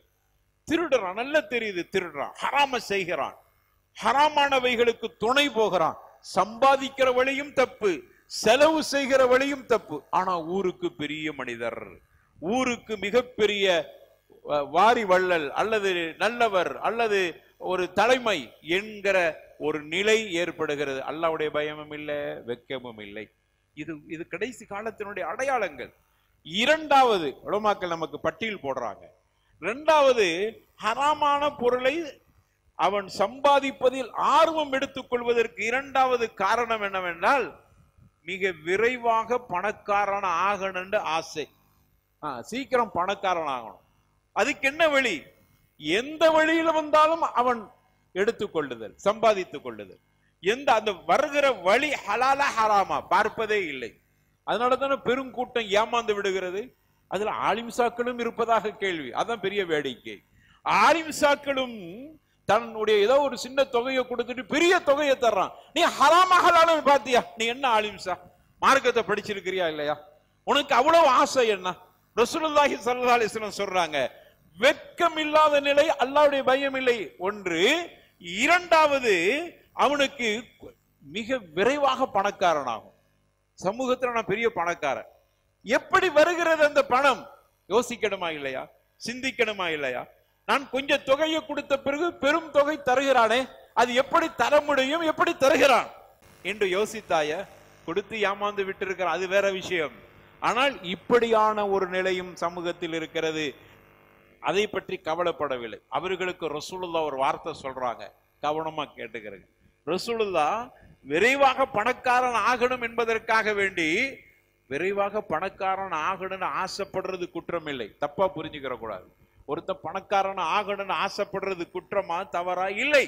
திருடுறான், நல்லா தெரியுது திருடுறான், ஹராம செய்கிறான், ஹராமானவைகளுக்கு துணை போகிறான், சம்பாதிக்கிற வழியும் தப்பு, செலவு செய்கிற வழியும் தப்பு. ஆனா ஊருக்கு பெரிய மனிதர், ஊருக்கு மிகப்பெரிய வாரி வள்ளல், அல்லது நல்லவர், அல்லது ஒரு தலைமை என்கிற ஒரு நிலை ஏற்படுகிறது. அல்லாஹ்வுடைய பயமும் இல்லை, வெட்கமும் இல்லை. இது கடைசி காலத்தினுடைய அடையாளங்கள். 2வது உலமாக்கள் நமக்கு பட்டியல் போடுறாங்க. 2வது, ஹராமான பொருளை அவன் சம்பாதிப்பதில் ஆர்வம் எடுத்துக் கொள்வதற்கு 2வது காரணம் என்னவென்றால், மிக விரைவாக பணக்காரன் ஆகணும்னு ஆசை. சீக்கிரம் பணக்காரன் ஆகணும். அதுக்கு என்ன வழி? எந்த வழியில வந்தாலும் அவன் எடுத்துக்கொள்ளுதல், சம்பாதித்துக் கொள்ளுதல். அந்த வருகிற வழி ஹலாலா ஹராமா பார்ப்பதே இல்லை. அதனாலதானே பெருங்கூட்டம் ஏமாந்து விடுகிறது. அதுல ஆலிம்சாக்களும் இருப்பதாக கேள்வி. அதான் பெரிய வேடிக்கை. ஆலிம்சாக்களும் தன்னுடைய ஏதோ ஒரு சின்ன தொகையை கொடுத்துட்டு பெரிய தொகையை தர்றான். நீ ஹராமா ஹலாலும் பாத்தியா? நீ என்ன ஆலிம்சா? மார்க்கத்தை படிச்சிருக்கிறியா இல்லையா? உனக்கு அவ்வளவு ஆசை என்ன? ரசூலுல்லாஹி ஸல்லல்லாஹு அலைஹி வஸல்லம் சொல்றாங்க, வெட்கம் இல்லாத நிலை, அல்லாஹ்வுடைய பயம் இல்லை. 1. 2வது, அவனுக்கு மிக விரைவாக பணக்காரனாகும். சமூகத்தில் நான் பெரிய பணக்காரன். எப்படி வருகிறது அந்த பணம்? யோசிக்கணுமா இல்லையா? சிந்திக்கணுமா இல்லையா? நான் கொஞ்சம் தொகையை கொடுத்த பிறகு பெரும் தொகை தருகிறானே, அது எப்படி தர முடியும், எப்படி தருகிறான் என்று யோசித்தாய? கொடுத்து ஏமாந்து விட்டு இருக்கிறான், அது வேற விஷயம். ஆனால் இப்படியான ஒரு நிலையும் சமூகத்தில் இருக்கிறது. அதை பற்றி கவலைப்படவில்லை. அவர்களுக்கு ரசூலுல்லாஹ் ஒரு வார்த்தை சொல்றாங்க, கவனமா கேட்டுக்கிறேன். ரசூலுல்லாஹ் விரைவாக பணக்காரன் ஆகணும் என்பதற்காக வேண்டி, விரைவாக பணக்காரன் ஆகணும்னு ஆசைப்படுறது குற்றம் இல்லை, தப்பா புரிஞ்சுக்கிற கூடாது. ஒருத்த பணக்காரன் ஆகணும்னு ஆசைப்படுறது குற்றமா தவறா? இல்லை.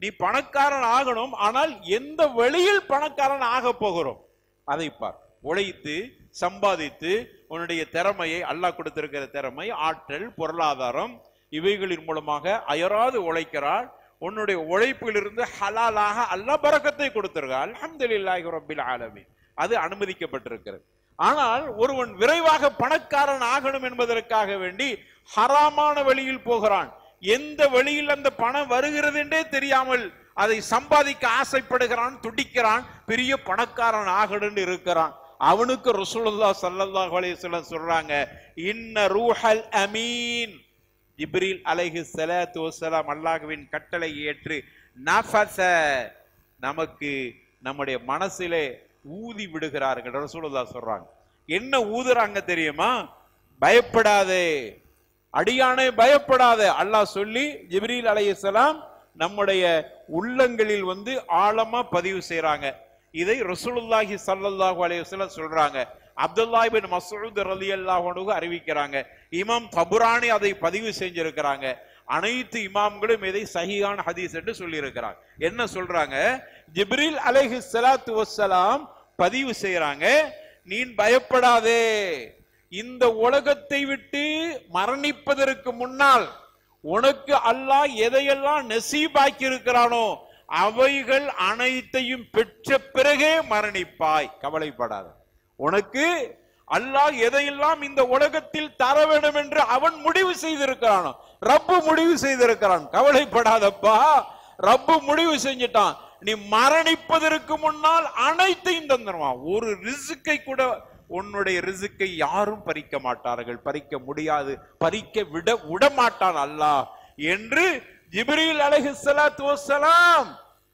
நீ பணக்காரன் ஆகணும், ஆனால் எந்த வழியில் பணக்காரன் ஆக போகிறோம் அதை பார். உழைத்து சம்பாதித்து உன்னுடைய திறமையை, அல்லாஹ் கொடுத்திருக்கிற திறமை, ஆற்றல், பொருளாதாரம், இவைகளின் மூலமாக அயராது உழைக்கிறாள். உன்னுடைய உழைப்பிலிருந்து ஹலாலாக அல்லாஹ் பரக்கத்தை கொடுத்திருக்கார். அல்ஹம்துலில்லாஹி ரப்பில் ஆலமீன். அது அனுமதிக்கப்பட்டிருக்கிறது. ஆனால் ஒருவன் விரைவாக பணக்காரன் ஆகணும் என்பதற்காக வேண்டி ஹராமான வழியில் போகிறான். எந்த வழியில் அந்த பணம் வருகிறது என்றே தெரியாமல் அதை சம்பாதிக்க ஆசைப்படுகிறான், துடிக்கிறான், பெரிய பணக்காரன் ஆகணும்னு இருக்கிறான். அவனுக்கு ரசூலுல்லாஹ் ஸல்லல்லாஹு அலைஹி வஸல்லம் சொல்றாங்க, இன்ன ரூஹல் அமீன், ஜிப்ரீல் அலைஹிஸ்ஸலாத்து வஸ்ஸலாம் அல்லாஹ்வின் கட்டளை ஏற்று நஃபஸ, நமக்கு நம்முடைய மனசிலே ஊதி விடுகிறார்கள். ரசூலுல்லாஹ் சொல்றாங்க. என்ன ஊதுறாங்க தெரியுமா? பயப்படாதே அடியானே, பயப்படாதே. அல்லாஹ் சொல்லி ஜிப்ரீல் அலைஹிஸ்ஸலாம் நம்முடைய உள்ளங்களில் ஆழமா பதிவு செய்யறாங்க. இதை ரசூலுல்லாஹி ஸல்லல்லாஹு அலைஹி வஸல்லம் சொல்றாங்க. அப்துல்லாஹ் இப்னு மஸ்ஊத் ரலியல்லாஹு அன்ஹு அறிவிக்கிறாங்க. இமாம் தபுரானி அதை பதிவு செஞ்சிருக்கிறாங்க. அனைத்து இமாம்களும் இதை சஹீஹான ஹதீஸ் என்று சொல்லி இருக்கிறாங்க. என்ன சொல்றாங்க? ஜிப்ரீல் அலைஹிஸ்ஸலாத்து வஸ்ஸலாம் பதிவு செய்யறாங்க, நீ பயப்படாதே, இந்த உலகத்தை விட்டு மரணிப்பதற்கு முன்னால் உனக்கு அல்லாஹ் எதையெல்லாம் நசீபாக்கி இருக்கிறானோ அவைகள் அனைத்தையும் பெற்ற பிறகே மரணிப்பாய், கவலைப்படாத. உனக்கு அல்லாஹ் எதையெல்லாம் இந்த உலகத்தில் தர வேண்டும் என்று அவன் முடிவு செய்திருக்கிறானோ, ரப்பு முடிவு செய்திருக்கிறான், கவலைப்படாதப்பா, ரப்பு முடிவு செஞ்சிட்டான். நீ மரணிப்பதற்கு முன்னால் அனைத்தையும் தந்துருவான். ஒரு ரிஸ்கை கூட, உன்னுடைய ரிஸ்கை யாரும் பறிக்க மாட்டார்கள், பறிக்க முடியாது, பறிக்க விட மாட்டான் அல்லாஹ் என்று ஜிப்ரீல் அலைஹிஸ்ஸலாத்து வஸ்ஸலாம்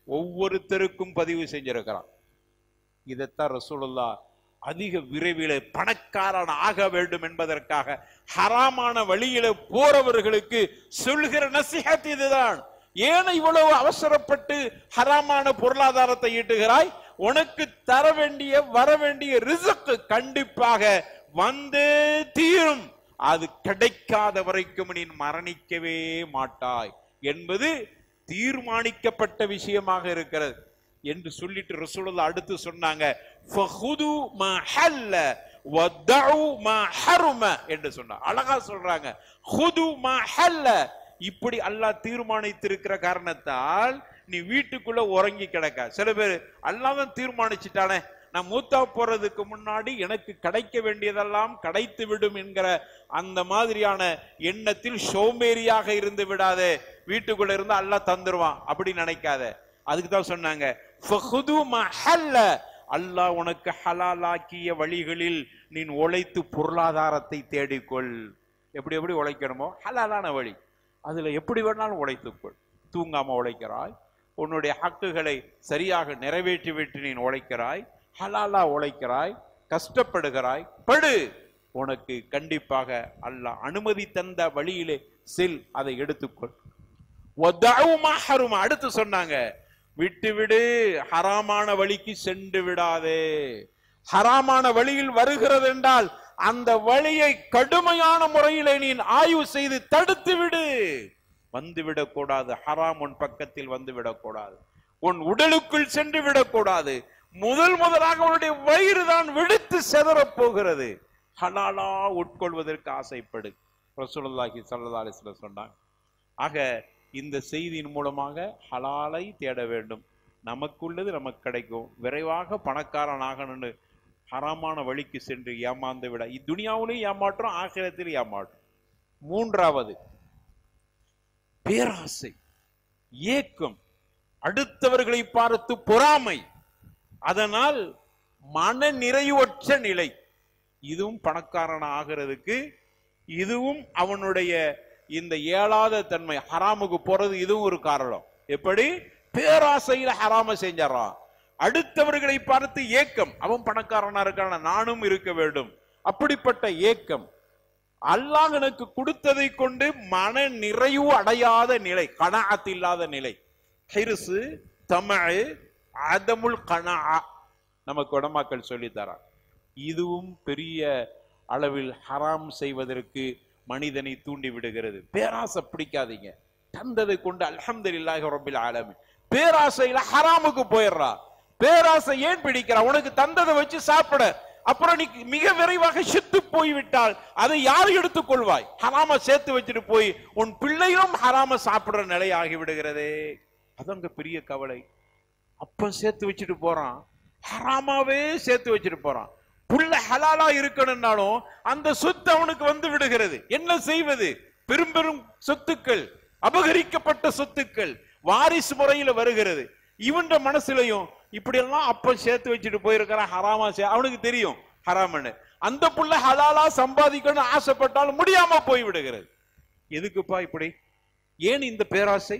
ஒவ்வொருத்தருக்கும் பதிவு செஞ்சிருக்கிறான். இதைத்தான் ரசூலுல்லாஹ் அதிக விரைவில் பணக்காரன் ஆக வேண்டும் என்பதற்காக ஹராமான வழியில போறவர்களுக்கு சொல்கிற நசிஹத் இதுதான். ஏன் இவ்வளவு அவசரப்பட்டு ஹராமான பொருளாதாரத்தை ஈட்டுகிறாய்? உனக்கு தர வேண்டிய வர வேண்டிய ரிஸ்க் கண்டிப்பாக வந்தே தீரும். அது கிடைக்காத வரைக்கும் நீ மரணிக்கவே மாட்டாய் என்பது தீர்மானிக்கப்பட்ட விஷயமாக இருக்கிறது என்று சொல்லிட்டு ரசூலுல்லாஹ் அடுத்து சொன்னாங்க, ஃபஹுது மா ஹல்ல வதஉ மா ஹரும என்று சொன்னாங்க. அழகா சொல்றாங்க, ஹுது மா ஹல்ல. இப்படி அல்லாஹ் தீர்மானித்திருக்கிற காரணத்தால் நீ வீட்டுக்குள்ள உறங்கி கிடக்க. சில பேர் அல்லாஹ் தீர்மானிச்சுட்டானே, நான் மூத்தா போறதுக்கு முன்னாடி எனக்கு கிடைக்க வேண்டியதெல்லாம் கிடைத்து விடும் என்கிற அந்த மாதிரியான எண்ணத்தில் சோம்பேறியாக இருந்து விடாதே. வீட்டுக்குள்ள இருந்து அல்லாஹ் தந்துருவான் அப்படி நினைக்காத. அதுக்கு தான் சொன்னாங்க, ஃபஹுது மா ஹல்ல, அல்லாஹ் உனக்கு ஹலாலாக்கிய வழிகளில் நீ உழைத்து பொருளாதாரத்தை தேடிக்கொள். எப்படி எப்படி உழைக்கணுமோ ஹலாலான வழி, அதுல எப்படி வேணாலும் உழைத்துக்கொள். தூங்காம உழைக்கிறாய், உன்னுடைய ஹக்குகளை சரியாக நிறைவேற்றி விட்டு நீ உழைக்கிறாய், ஹலாலா உழைக்கிறாய், கஷ்டப்படுகிறாய், படு, உனக்கு கண்டிப்பாக அல்லாஹ் அனுமதி தந்த வழியிலே செல், அதை எடுத்துக்கொள். அடுத்து சொன்னாங்க, விட்டுவிடு, ஹராமான வழிக்கு சென்று விடாதே. ஹராமான வழியில் வருகிறது என்றால் அந்த வழியை கடுமையான முறையிலே நீ ஆய்வு செய்து தடுத்து விடு. வந்துவிடக் கூடாது, ஹராம் உன் பக்கத்தில் வந்து விடக்கூடாது, உன் உடலுக்குள் சென்று விடக்கூடாது. முதலாக உன்னுடைய வயிறு தான் வெடித்து செதறப் போகிறது. ஹலாலா உட்கொள்வதற்கு ஆசைப்படு. ரசூலுல்லாஹி ஸல்லல்லாஹு அலைஹி வஸல்லம் சொன்னாங்க. ஆக இந்த செய்தியின் மூலமாக ஹலாலை தேட வேண்டும். நமக்குள்ளது நமக்கு கிடைக்கும். விரைவாக பணக்காரன் ஆகணும்னு ஹராமான வழிக்கு சென்று ஏமாந்து விட, இத்துனியாவிலையும் ஏமாற்றம், ஆகிரத்திலும் ஏமாற்றம். மூன்றாவது பேராசை, ஏக்கம், அடுத்தவர்களை பார்த்து பொறாமை, அதனால் மன நிறைவற்ற நிலை. இதுவும் பணக்காரன் ஆகிறதுக்கு, இதுவும் அவனுடைய இந்த ஏழாத தன்மை, ஹராமுக்கு போறது இதுவும் ஒரு காரணம். எப்படி? பேராசையில ஹராம செஞ்சாரான். அடுத்தவர்களை பார்த்து ஏக்கம், அவன் பணக்காரனா இருக்கான நானும் இருக்க வேண்டும், அப்படிப்பட்ட ஏக்கம். அல்லாஹ் எனக்கு கொடுத்ததை கொண்டு மன நிறைவு அடையாத நிலை, கனாஅத் இல்லாத நிலை, ஹிர்சு, தமஅ, அதமுல் கனாஅ நமக்கு உலமாக்கள் சொல்லி தரான். இதுவும் பெரிய அளவில் ஹராம் செய்வதற்கு மனிதனை தூண்டி விடுகிறது. பேராசை பிடிக்காதீங்க, தந்ததை கொண்டு அல்ஹம்துலில்லாஹி ரப்பில் ஆலமீன். பேராசையில ஹராமுக்கு போயிடுறா. பேராசை ஏன் பிடிக்கிறா? உனக்கு தந்ததை வச்சு சாப்பிட, அப்புறம் நீ மிக விரைவாக செத்து போய்விட்டால் அதை யார் எடுத்துக் கொள்வாய்? ஹராம சேர்த்து வச்சுட்டு போய் உன் பிள்ளையும் ஹராம சாப்பிடுற நிலை ஆகி விடுகிறதே. அதங்க பெரிய கவலை. அப்ப சேர்த்து வச்சுட்டு போறான், ஹராமாவே சேர்த்து வச்சுட்டு போறான். புள்ள ஹலாலா இருக்கணும்னாலும் அந்த சொத்து அவனுக்கு வந்து விடுகிறது. என்ன செய்வது? பெரும் பெரும் சொத்துக்கள், அபகரிக்கப்பட்ட சொத்துக்கள் வாரிசு முறையில வருகிறது. இவன் மனசுலையும் இப்படி எல்லாம் அப்ப சேர்த்து வச்சுட்டு போயிருக்கிறான், ஹராமா அவனுக்கு தெரியும் ஹராமன்னு. அந்த புள்ள ஹலாலா சம்பாதிக்கணும்னு ஆசைப்பட்டாலும் முடியாம போய் விடுகிறது. எதுக்குப்பா இப்படி? ஏன் இந்த பேராசை?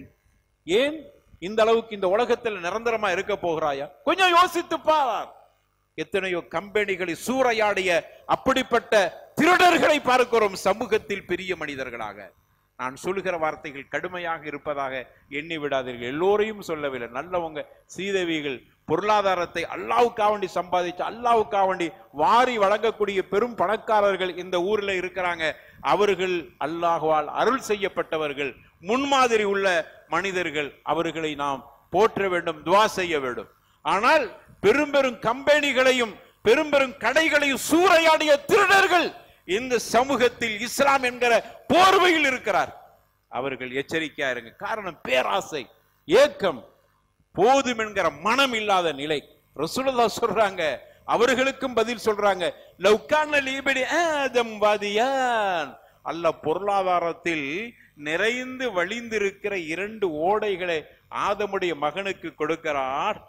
ஏன் இந்த அளவுக்கு இந்த உலகத்தில் நிரந்தரமா இருக்க போகிறாயா? கொஞ்சம் யோசித்துப்பா. எத்தனையோ கம்பெனிகளை சூறையாடிய அப்படிப்பட்ட திருடர்களை பார்க்கிறோம் சமூகத்தில் பெரிய மனிதர்களாக. நான் சொல்லுகிற வார்த்தைகள் கடுமையாக இருப்பதாக எண்ணி விடாதீர்கள். எல்லோரையும் சொல்லவில்லை. நல்லவங்க, சீதவிகள், பொருளாதாரத்தை அல்லாஹ்வுக்காக சம்பாதிச்சு அல்லாஹ்வுக்காக வாரி வழங்கக்கூடிய பெரும் பணக்காரர்கள் இந்த ஊர்ல இருக்கிறாங்க. அவர்கள் அல்லாஹ்வால் அருள் செய்யப்பட்டவர்கள், முன்மாதிரி உள்ள மனிதர்கள். அவர்களை நாம் போற்ற வேண்டும், துஆ செய்ய வேண்டும். ஆனால் பெரும் பெரும் கம்பெனிகளையும் பெரும் பெரும் கடைகளையும் சூறையாடிய திருடர்கள் இந்த சமூகத்தில் இஸ்லாம் என்கிற போர்வையில் இருக்கிறார். அவர்கள் எச்சரிக்கையா இருங்க. காரணம் பேராசை, ஏக்கம், போதும் என்கிற மனம் இல்லாத நிலை. ரசூலுல்லாஹ் சொல்றாங்க, அவர்களுக்கும் பதில் சொல்றாங்க, லவ்கான லீபடி ஆதம் வாதியான். அல்லாஹ் பொருளாதாரத்தில் நிறைந்து வழிந்திருக்கிற 2 ஓடைகளை ஆதமுடைய மகனுக்கு கொடுக்கிறார்.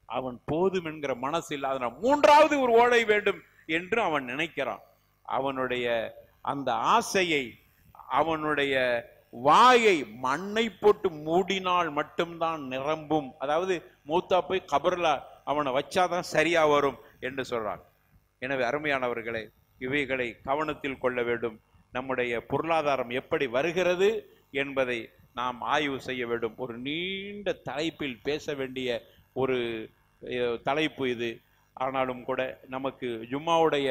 அவன் போதும் என்கிற மனசு இல்லாத 3வது ஒரு ஓடை வேண்டும் என்று அவன் நினைக்கிறான். அவனுடைய அந்த ஆசையை, அவனுடைய வாயை மண்ணை போட்டு மூடினால் மட்டும்தான் நிரம்பும். அதாவது மூத்தா போய் கபர்ல அவனை வச்சாதான் சரியா வரும் என்று சொல்றான். எனவே அருமையானவர்களை, இவைகளை கவனத்தில் கொள்ள வேண்டும். நம்முடைய பொருளாதாரம் எப்படி வருகிறது என்பதை நாம் ஆய்வு செய்ய வேண்டும். ஒரு நீண்ட தலைப்பில் பேச வேண்டிய ஒரு தலைப்பு இது. ஆனாலும் கூட நமக்கு ஜும்மாவுடைய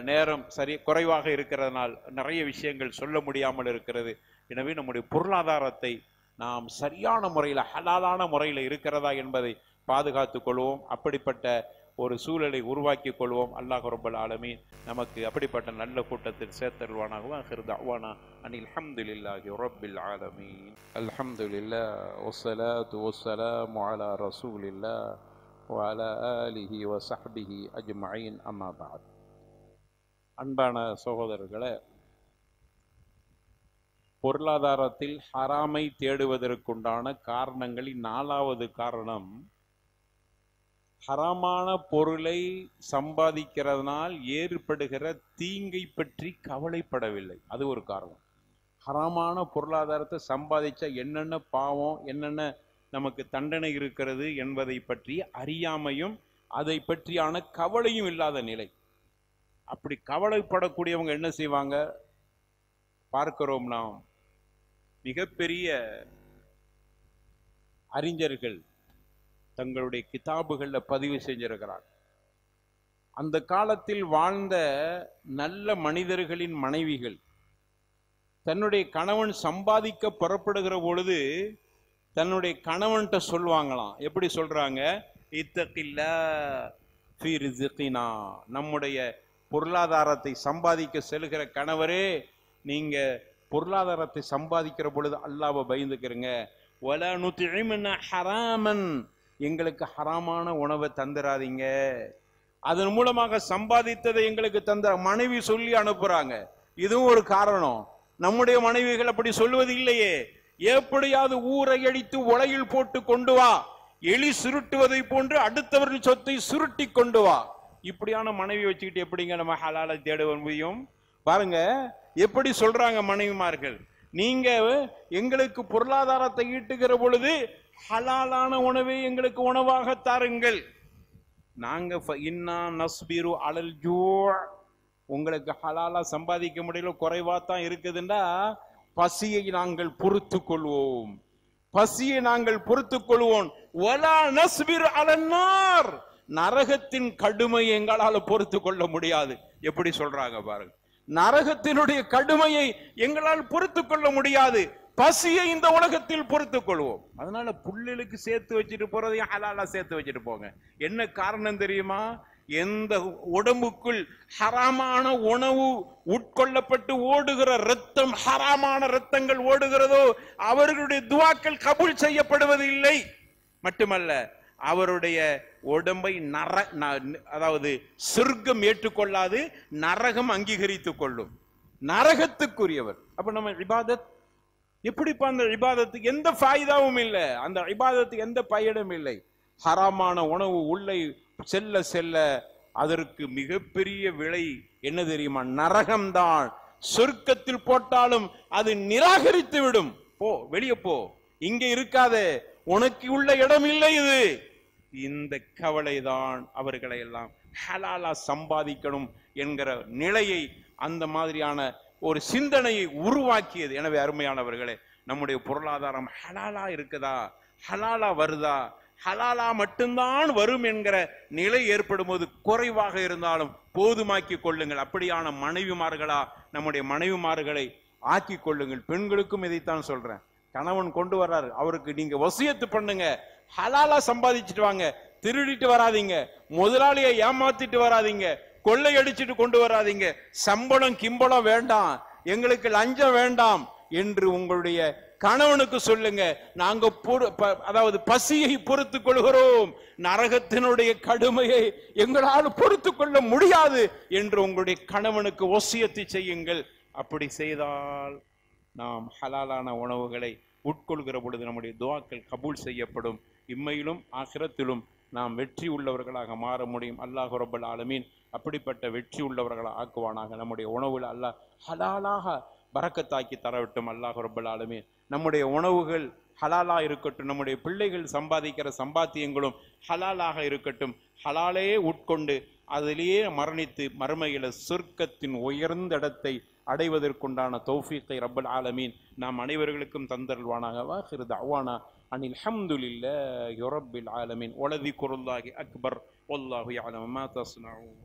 நேரம் குறைவாக இருக்கிறதுனால் நிறைய விஷயங்கள் சொல்ல முடியாமல் இருக்கிறது. எனவே நம்முடைய பொருளாதாரத்தை நாம் சரியான முறையில், ஹலாலான முறையில் இருக்கிறதா என்பதை பாதுகாத்துக் கொள்வோம். அப்படிப்பட்ட ஒரு சூழலை உருவாக்கி கொள்வோம். அல்லாஹ் ரப்பல் ஆலமீன் நமக்கு அப்படிப்பட்ட நல்ல கூட்டத்தில் சேர்த்தருவானாக. ஆகிர் தஅவானா அனில் ஹம்துலில்லாஹி ரப்பில் ஆலமீன். அல்ஹம்துலில்லாஹ் வஸ்ஸலாத்து வஸ்ஸலாமு அலா ரசூலில்லாஹ் வ அலா ஆலிஹி வ ஸஹ்பிஹி அஜ்மஈன். அம்மா பஅத். அன்பான சகோதரர்களே, பொருளாதாரத்தில் ஹராமை தேடுவதற்குண்டான காரணங்களில் 4வது காரணம், ஹராமான பொருளை சம்பாதிக்கிறதுனால் ஏற்படுகிற தீங்கை பற்றி கவலைப்படவில்லை. அது ஒரு காரணம். ஹராமான பொருளாதாரத்தை சம்பாதிச்சா என்னென்ன பாவம், என்னென்ன நமக்கு தண்டனை இருக்கிறது என்பதை பற்றி அறியாமையும் அதை பற்றியான கவலையும் இல்லாத நிலை. அப்படி கவலைப்படக்கூடியவங்க என்ன செய்வாங்க? பார்க்கிறோம் நாம், மிகப்பெரிய அறிஞர்கள் தங்களுடைய கிதாபுகள்ல பதிவு செஞ்சிருக்கிறார். அந்த காலத்தில் வாழ்ந்த நல்ல மனிதர்களின் மனைவிகள் தன்னுடைய கணவன் சம்பாதிக்க புறப்படுகிற பொழுது தன்னுடைய கணவன்கிட்ட சொல்லுவாங்களாம். எப்படி சொல்றாங்க? இத்தகில்லா ஃபீ ரிஸ்கினா. நம்முடைய பொருளாதாரத்தை சம்பாதிக்க செல்கிற கணவரே, நீங்க பொருளாதாரத்தை சம்பாதிக்கிற பொழுது அல்லாஹ்வை பயந்துக்கிறங்க. வலா நுத்இமுனா ஹராமன், எங்களுக்கு ஹராமான உணவை தந்துராதீங்க. அதன் மூலமாக சம்பாதித்ததை எங்களுக்கு தந்த மனைவி சொல்லி அனுப்புறாங்க. இதுவும் ஒரு காரணம். நம்முடைய மனைவிகள் அப்படி சொல்லுவது இல்லையே. எப்படியாவது ஊரை அடித்து உலையில் போட்டு கொண்டு வா, எலி சுருட்டுவதை போன்று அடுத்தவர்கள் சொத்தை சுருட்டி கொண்டு வா. இப்படியான மனைவி வச்சுக்கிட்டு எப்படிங்க நம்ம ஹலாலை தேட முடியும்? பாருங்க எப்படி சொல்றாங்க மனைவிமார்கள். நீங்க எங்களுக்கு பொருளாதாரத்தை ஈட்டுகிற பொழுது ஹலாலான உணவை எங்களுக்கு உணவாக தாருங்கள். நாங்க இன்னா நஸ்பிரு அலல் ஜூ, உங்களுக்கு ஹலாலா சம்பாதிக்க முடியல, குறைவா தான் இருக்குதுன்னா பசியை நாங்கள் பொறுத்து கொள்வோம், பசியை நாங்கள் பொறுத்துக் கொள்வோம். வலா நஸ்பிரு அலன்னார், நரகத்தின் கடுமையை எங்களால் பொறுத்து கொள்ள முடியாது. எப்படி சொல்றாங்க பாருங்க, நரகத்தினுடைய கடுமையை எங்களால் பொறுத்து கொள்ள முடியாது, பசியை இந்த உலகத்தில் பொறுத்துக் கொள்வோம். அதனால புள்ளைகளுக்கு சேர்த்து வச்சுட்டு போறதையும் ஹலாலா சேர்த்து வச்சுட்டு போங்க. என்ன காரணம் தெரியுமா? எந்த உடம்புக்குள் ஹராமான உணவு உட்கொள்ளப்பட்டு ஓடுகிற ரத்தம், ஹராமான ரத்தங்கள் ஓடுகிறதோ அவர்களுடைய துவாக்கள் கபூல் செய்யப்படுவது இல்லை. மட்டுமல்ல, அவருடைய உடம்பை அதாவது சொர்க்கம் ஏற்றுக்கொள்ளாது, நரகம் அங்கீகரித்துக் கொள்ளும், நரகத்துக்குரியவர். அப்ப நம்ம இபாதத் எப்படிப்பா? அந்த இபாதத்துக்கு எந்த ஃபாயிதாவும் இல்லை, அந்த இபாதத்துக்கு எந்த பயனும் இல்லை. ஹராமான உணவு உள்ளே செல்ல செல்ல அதற்கு மிகப்பெரிய விலை என்ன தெரியுமா? நரகம்தான். சொர்க்கத்தில் போட்டாலும் அது நிராகரித்து விடும். போ, வெளியே போ, இங்க இருக்காதே, உனக்கு உள்ள இடம் இல்லை இது. இந்த கவலைதான் அவர்களை எல்லாம் ஹலாலா சம்பாதிக்கணும் என்கிற நிலையை, அந்த மாதிரியான ஒரு சிந்தனையை உருவாக்கியது. எனவே அருமையானவர்களே, நம்முடைய பொருளாதாரம் ஹலாலா இருக்குதா, ஹலாலா வருதா, ஹலாலா மட்டும்தான் வரும் என்கிற நிலை ஏற்படும் போது குறைவாக இருந்தாலும் போதுமாக்கி கொள்ளுங்கள். அப்படியான மனைவிமார்களா நம்முடைய மனைவிமார்களை ஆக்கி கொள்ளுங்கள். பெண்களுக்கும் இதைத்தான் சொல்றேன். கணவன் கொண்டு வர்றாரு, அவருக்கு நீங்க வசியத்து பண்ணுங்க, ஹலாலா சம்பாதிச்சுட்டு வாங்க, திருடிட்டு வராதீங்க, முதலாளியை ஏமாத்திட்டு வராதீங்க, கொள்ளை அடிச்சுட்டு கொண்டு வராதீங்க, சம்பளம் கிம்பளம் வேண்டாம், எங்களுக்கு லஞ்சம் வேண்டாம் என்று உங்களுடைய கணவனுக்கு சொல்லுங்க. நாங்க அதாவது பசியை பொறுத்துக் கொள்கிறோம், நரகத்தினுடைய கடுமையை எங்களால் பொறுத்து கொள்ள முடியாது என்று உங்களுடைய கணவனுக்கு வசியத்தை செய்யுங்கள். அப்படி செய்தால் நாம் ஹலாலான உணவுகளை உட்கொள்கிற பொழுது நம்முடைய துஆக்கள் கபூல் செய்யப்படும். இம்மையிலும் ஆகிரத்திலும் நாம் வெற்றி உள்ளவர்களாக மாற முடியும். அல்லாஹ் ரப்பல் ஆலமீன் அப்படிப்பட்ட வெற்றி உள்ளவர்களாக ஆக்குவானாக. நம்முடைய உணவுல அல்லாஹ் ஹலாலாக பரக்கத்தாக்கி தரவிட்டும். அல்லாஹ் ரப்பல் ஆலமீன் நம்முடைய உணவுகள் ஹலாலா இருக்கட்டும், நம்முடைய பிள்ளைகள் சம்பாதிக்கிற சம்பாத்தியங்களும் ஹலாலாக இருக்கட்டும். ஹலாலே உட்கொண்டு அதிலேயே மரணித்து மறுமையில சொர்க்கத்தின் உயர்ந்த இடத்தை அடைவதற்குண்டான தௌஃபீக்கை ரப்பல் ஆலமீன் நாம் அனைவர்களுக்கும் தந்தருள்வானாக. வாஹிரு தஅவானா அனில் ஹம்துலில்லாஹி ரப்பில் ஆலமீன். வலதிக்ருல்லாஹி அக்பர் வல்லாஹு யஅலமு மா தஸ்னஊன்.